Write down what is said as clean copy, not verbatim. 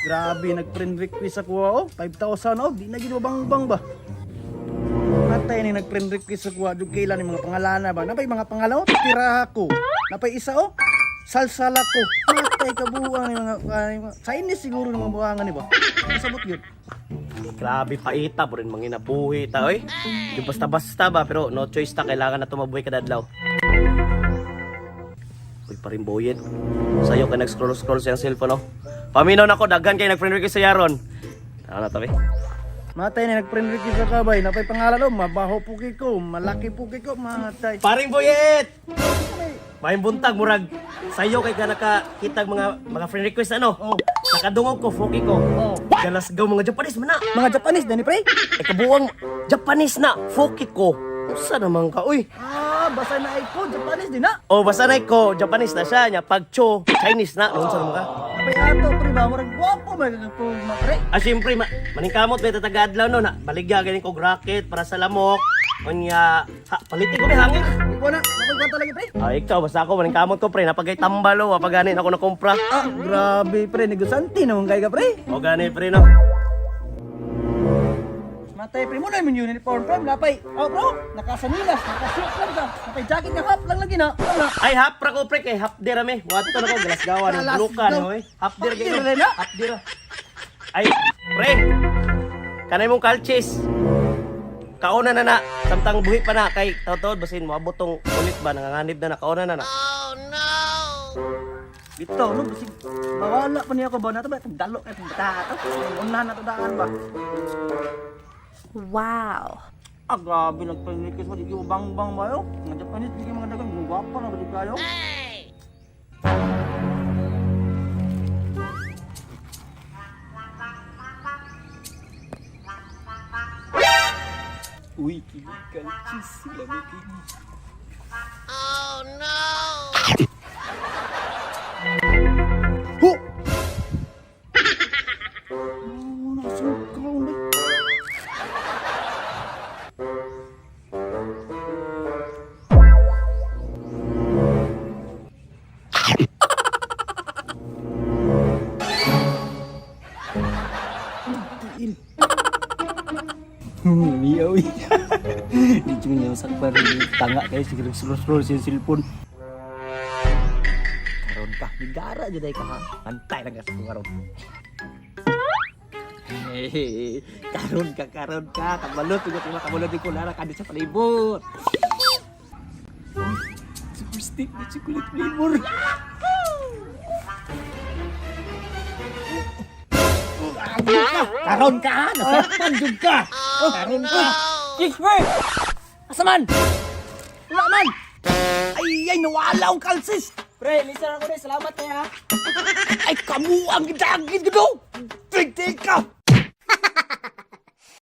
Grabe, nag-friend request ako oh. 5,000 oh, di na ginubang-bang ba? Matay ni nag-friend request ako jud kailan ni mga pangalana ba? Napay mga pangalaw, tiraha ko. Napay isa oh, salsala ko. Matay ka buang ni mga Chinese siguro ng mga buwangan ni ba? Sabot yun. Grabe paita po rin mga inabuhi ta oy. Di basta-basta ba pero no choice ta kailangan na tumabuhi kada adlaw. Uy parimboyen. Sayo ka nag-scroll sa cellphone no. Paminaw nako daghan kay nag-friend request sa Yaron. Ano na tabi? Matay ni nag-friend request sa kabay. Napay pangalan oh, mabaho puki ko, malaki puki ko, matay. Paring boyet. May buntag murag sayo kay ka nakakitag mga friend request ano. Oh. Nakadungog ko, fuki ko. Oh. Galasgaw mga Japanese man na. Mga Japanese dani pre? Kabuang Japanese na, fuki ko. Usa naman ka, uy. Basa na iko, Japanese din na. O, basta na ko, Japanese na siya niya. Pag cho, Chinese na. Noon sa naman ka. Napay ato pre ba, murag guwapo ba ko pre? Siyempre, maningkamot, may tataga-adlaw no. Na, baligya, galing kong racket para sa lamok. Kunya, palitin ko may hangin. Ikaw na, napagkwanta lagi pre. Ikaw, basta ako, maningkamot ko, pre. Napagay tambalo, paganin ako nakumpra. Grabe pre, negosanti naman kay ka pre. O, gani, pre, no. Matay pre mo na yung uniform pre, napay. Oh bro, nakasanilas, nakasuot lang ka. Napay jacket nga hap lang lagi na. Ay, hap ra ko, pre, kay hap dira me. Wato na ko, galasgawa ng bulukan, oy. Hap dira kayo. Hap dira. Ay, pre. Kanay mong kalchis. Kauna na, samtang buhi pa na kay taod-taod basin mo abot ulit ba nanganganib na kauna na. Oh no. Bitaw no, basig bawala pa niya ko ba nato ba dalo kay bata to. Unahan na to daan ba. Wow. Grabe nagpanikis mo di bang ba yo. Nga Japanese di mga dagang guwapo na ba kayo? Uy, kalchis sila kini. Oh no! Ho! Oh, nasukaw na. Miyaw di cuma yang sakbar tangga kayak segera scroll sa cellphone karon ka negara aja dai ka ha antay lang ka sa karon karon ka kabalot kabalot ko lara ka sa palibot super stick na chocolate flavor karon ka nasaktan jud ka karon ka Kickbird! Asa man? Wala man! Ay, nawala ang kalsis! Pre, listen ako rin. Salamat kaya. Ay, kamu ang gidagid ko! Tigtig ka!